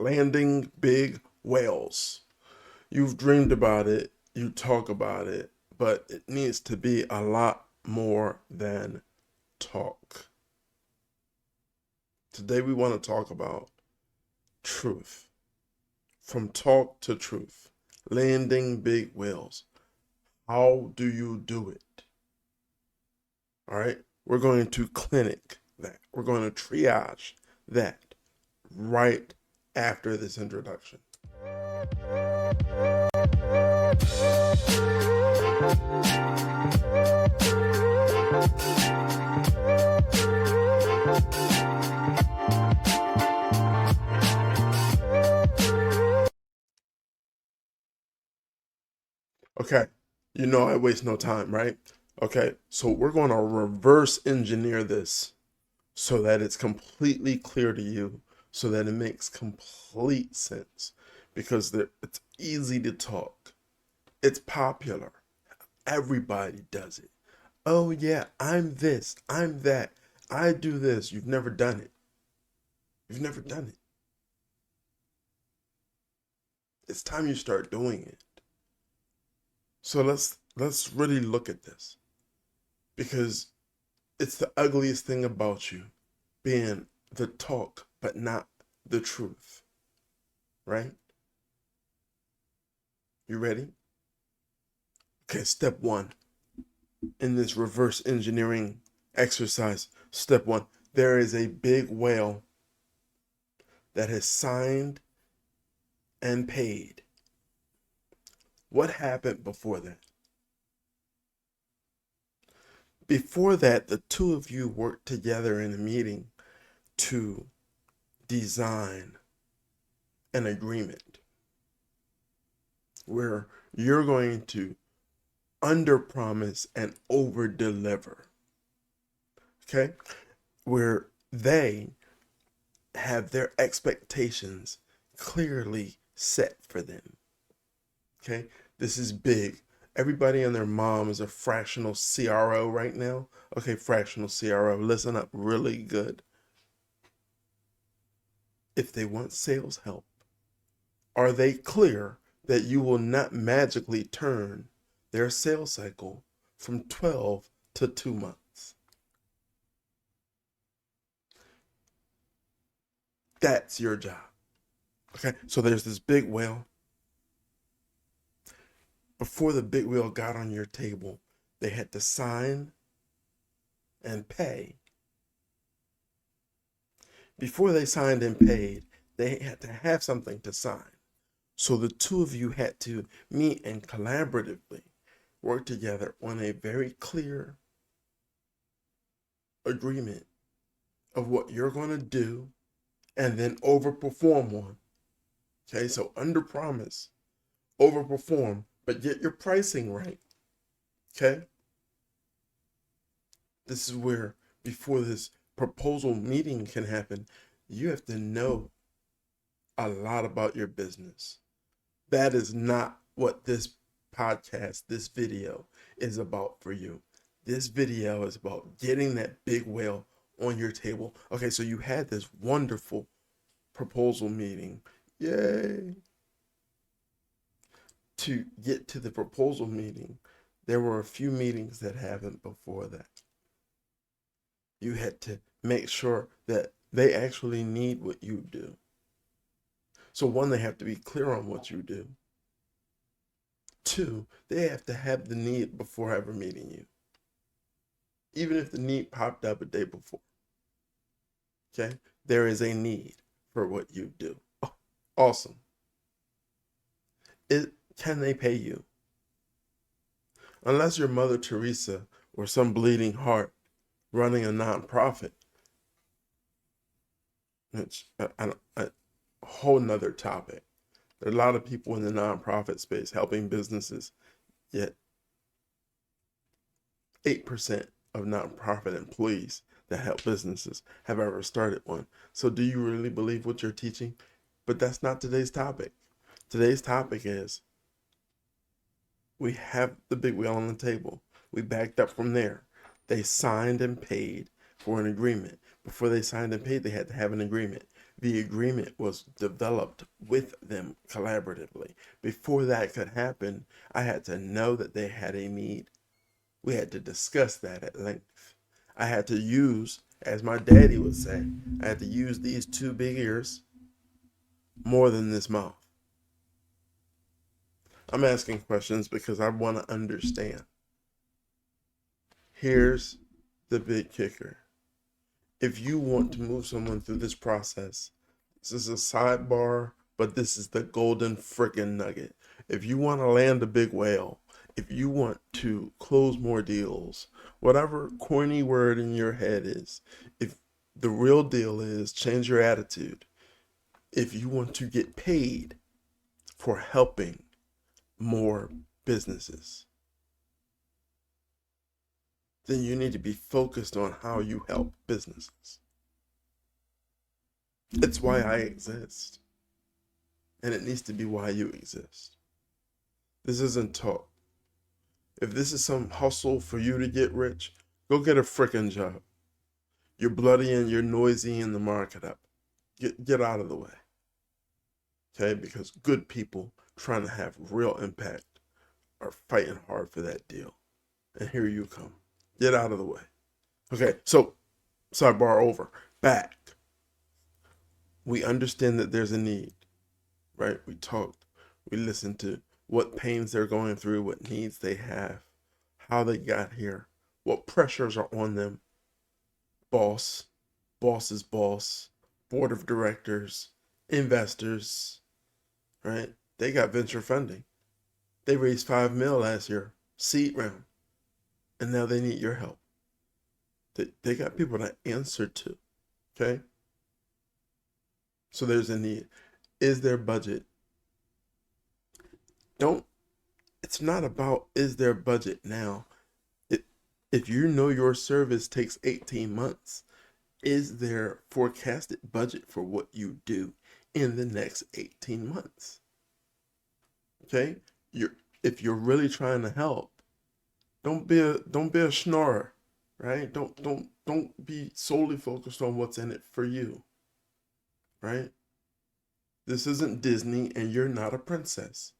landing big whales. You've dreamed about it, you talk about it, but it needs to be a lot more than talk. Today we want to talk about truth. From talk to truth. Landing big whales. How do you do it? All right? We're going to clinic that. We're going to triage that right after this introduction. Okay, you know I waste no time, right? Okay, so we're going to reverse engineer this so that it's completely clear to you, so that it makes complete sense, because it's easy to talk. It's popular. Everybody does it. Oh yeah, I'm this, I'm that, I do this. You've never done it. You've never done it. It's time you start doing it. So let's really look at this, because it's the ugliest thing about you, being the talk but not the truth, right? You ready? Okay, step one in this reverse engineering exercise. Step one, there is a big whale that has signed and paid. What happened before that? Before that, the two of you worked together in a meeting to design an agreement where you're going to under promise and over deliver. Okay? Where they have their expectations clearly set for them. Okay? This is big. Everybody and their mom is a fractional CRO right now. Okay, fractional CRO, listen up really good. If they want sales help, are they clear that you will not magically turn their sales cycle from 12 to 2 months? That's your job. Okay, so there's this big whale. Before the big wheel got on your table, they had to sign and pay. Before they signed and paid, they had to have something to sign. So the two of you had to meet and collaboratively work together on a very clear agreement of what you're going to do and then overperform on. Okay, so under promise, overperform, but get your pricing right. Okay? This is where, before this proposal meeting can happen, you have to know a lot about your business. That is not what this podcast, this video is about for you. This video is about getting that big whale on your table. Okay, so you had this wonderful proposal meeting. Yay! To get to the proposal meeting, there were a few meetings that happened before that. You had to make sure that they actually need what you do. So one, they have to be clear on what you do. Two, they have to have the need before ever meeting you, even if the need popped up a day before. Okay, there is a need for what you do. Oh, awesome. Can they pay you? Unless you're Mother Teresa or some bleeding heart running a nonprofit, it's a whole nother topic. There are a lot of people in the nonprofit space helping businesses, yet 8% of nonprofit employees that help businesses have ever started one. So do you really believe what you're teaching? But that's not today's topic. Today's topic is, we have the big wheel on the table. We backed up from there. They signed and paid for an agreement. Before they signed and paid, they had to have an agreement. The agreement was developed with them collaboratively. Before that could happen, I had to know that they had a need. We had to discuss that at length. I had to use, as my daddy would say, I had to use these two big ears more than this mouth. I'm asking questions because I want to understand. Here's the big kicker. If you want to move someone through this process, this is a sidebar, but this is the golden friggin' nugget. If you want to land a big whale, if you want to close more deals, whatever corny word in your head is, if the real deal is change your attitude, if you want to get paid for helping more businesses, then you need to be focused on how you help businesses. It's why I exist. And it needs to be why you exist. This isn't talk. If this is some hustle for you to get rich, go get a frickin' job. You're bloody and you're noisy in the market up. Get out of the way. Okay? Because good people trying to have real impact are fighting hard for that deal. And here you come. Get out of the way. Okay, so sidebar over. Back. We understand that there's a need, right? We talked. We listened to what pains they're going through, what needs they have, how they got here, what pressures are on them. Boss's boss, board of directors, investors, right? They got venture funding. They raised $5 million last year, seed round, and now they need your help. They got people to answer to, okay? So there's a need. Is there budget? It's not about is there budget now. If you know your service takes 18 months, is there forecasted budget for what you do in the next 18 months? Okay? If you're really trying to help, don't be a schnorrer, right? Don't be solely focused on what's in it for you. Right? This isn't Disney and you're not a princess.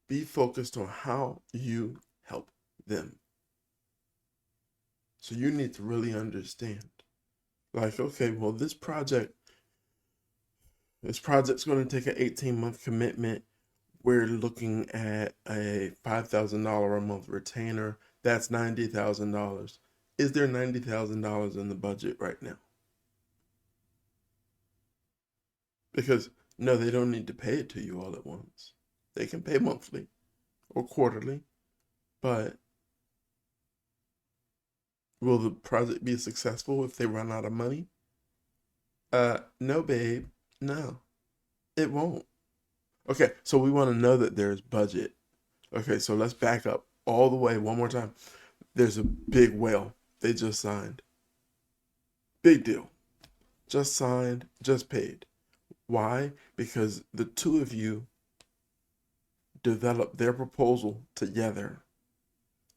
Be focused on how you help them. So you need to really understand. Like, okay, well, this project's going to take an 18-month commitment. We're looking at a $5,000 a month retainer. That's $90,000. Is there $90,000 in the budget right now? Because no, they don't need to pay it to you all at once. They can pay monthly or quarterly, but will the project be successful if they run out of money? No, babe. No, it won't. Okay, so we want to know that there's budget. Okay, so let's back up all the way one more time. There's a big whale. They just signed. Big deal. Just signed, just paid. Why? Because the two of you developed their proposal together.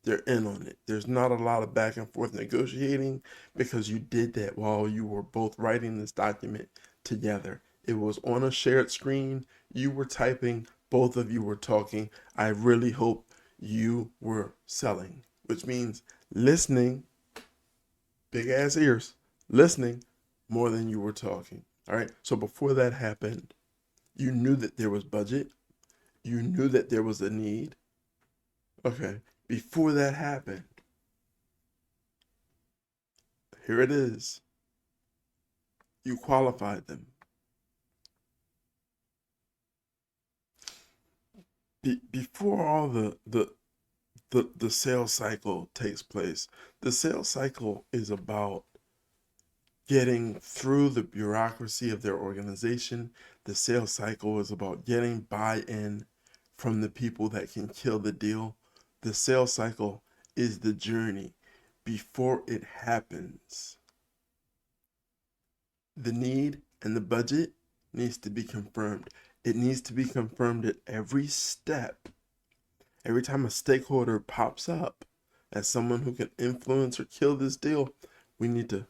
They're in on it. There's not a lot of back and forth negotiating because you did that while you were both writing this document together. It was on a shared screen. You were typing. Both of you were talking. I really hope you were selling, which means listening, big ass ears, listening more than you were talking. All right. So before that happened, you knew that there was budget. You knew that there was a need. Okay. Before that happened, here it is. You qualified them. Before all the sales cycle takes place, the sales cycle is about getting through the bureaucracy of their organization. The sales cycle is about getting buy-in from the people that can kill the deal. The sales cycle is the journey before it happens. The need and the budget needs to be confirmed. It needs to be confirmed at every step. Every time a stakeholder pops up as someone who can influence or kill this deal, we need to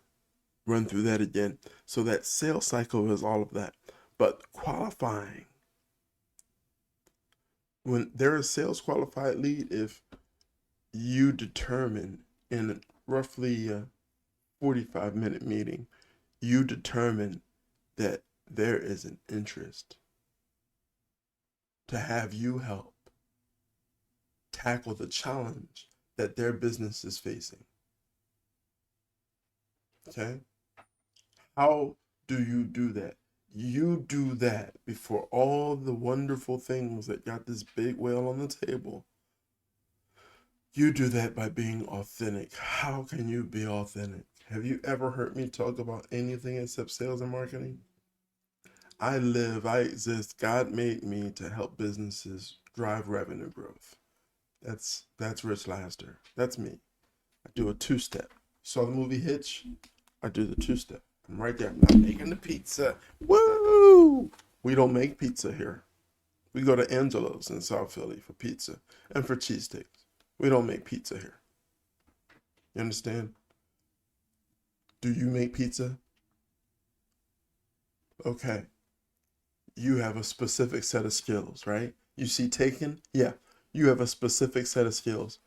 run through that again. So that sales cycle is all of that. But qualifying, when there is sales qualified lead, if you determine in roughly a 45-minute meeting, you determine that there is an interest to have you help tackle the challenge that their business is facing. Okay? How do you do that? You do that before all the wonderful things that got this big whale on the table. You do that by being authentic. How can you be authentic? Have you ever heard me talk about anything except sales and marketing? I live, I exist. God made me to help businesses drive revenue growth. That's Rich Laster. That's me. I do a two-step. Saw the movie Hitch? I do the two-step. I'm right there. I'm not making the pizza. Woo! We don't make pizza here. We go to Angelo's in South Philly for pizza and for cheesesteaks. We don't make pizza here. You understand? Do you make pizza? Okay. You have a specific set of skills, right? You see Taken? Yeah. You have a specific set of skills.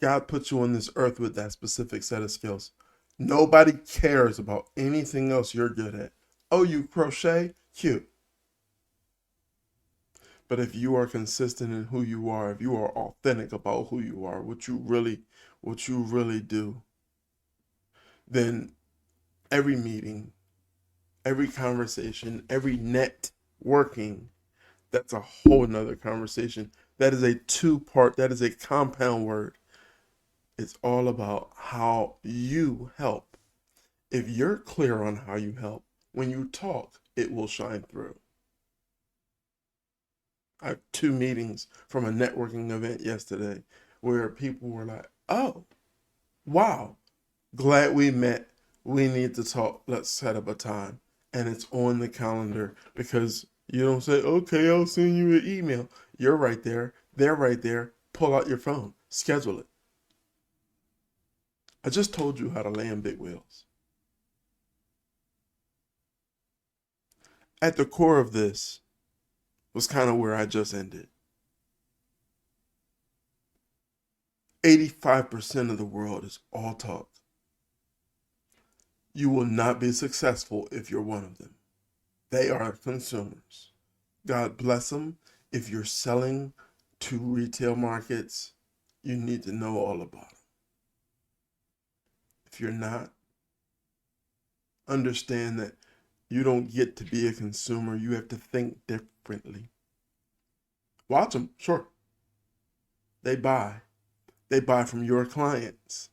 God put you on this earth with that specific set of skills. Nobody cares about anything else you're good at. Oh, you crochet? Cute. But if you are consistent in who you are, if you are authentic about who you are, what you really do, then every meeting, every conversation, every networking, that's a whole nother conversation. That is a two-part, that is a compound word. It's all about how you help. If you're clear on how you help, when you talk, it will shine through. I have 2 meetings from a networking event yesterday where people were like, oh, wow, glad we met. We need to talk. Let's set up a time. And it's on the calendar because you don't say, okay, I'll send you an email. You're right there. They're right there. Pull out your phone. Schedule it. I just told you how to land big whales. At the core of this was kind of where I just ended. 85% of the world is all talk. You will not be successful if you're one of them. They are consumers. God bless them. If you're selling to retail markets, you need to know all about them. If you're not, understand that you don't get to be a consumer. You have to think differently. Watch them, sure. They buy. They buy from your clients.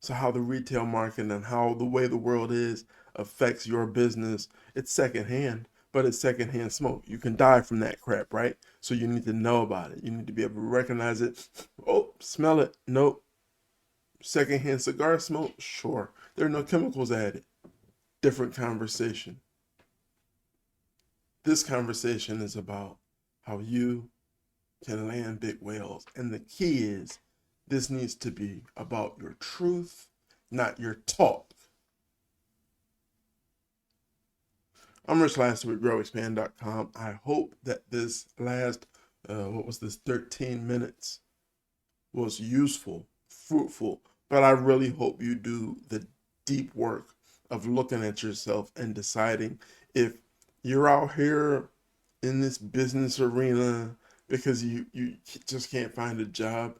So how the retail market and how the way the world is affects your business, it's secondhand, but it's secondhand smoke. You can die from that crap, right? So you need to know about it. You need to be able to recognize it. Oh, smell it. Nope. Secondhand cigar smoke? Sure. There are no chemicals added. Different conversation. This conversation is about how you can land big whales. And the key is this needs to be about your truth, not your talk. I'm Rich Laster with GrowExpand.com. I hope that this last, 13 minutes was useful, fruitful, but I really hope you do the deep work of looking at yourself and deciding if you're out here in this business arena because you just can't find a job,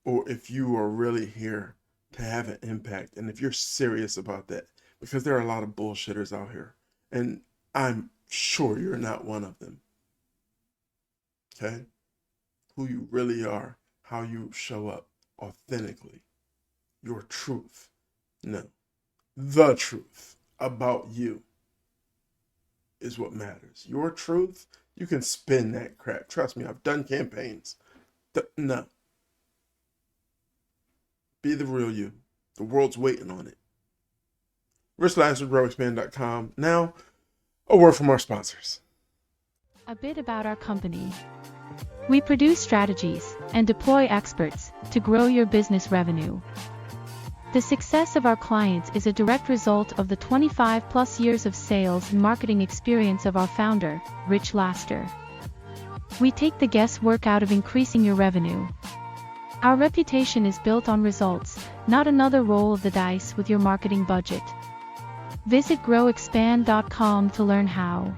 or if you are really here to have an impact, and if you're serious about that, because there are a lot of bullshitters out here, and I'm sure you're not one of them. Okay? Who you really are, how you show up authentically, your truth. No, the truth about you is what matters. Your truth, you can spin that crap. Trust me, I've done campaigns. No. Be the real you. The world's waiting on it. Rich Laster, GrowExpand.com. Now, a word from our sponsors. A bit about our company. We produce strategies and deploy experts to grow your business revenue. The success of our clients is a direct result of the 25+ years of sales and marketing experience of our founder, Rich Laster. We take the guesswork out of increasing your revenue. Our reputation is built on results, not another roll of the dice with your marketing budget. Visit growexpand.com to learn how.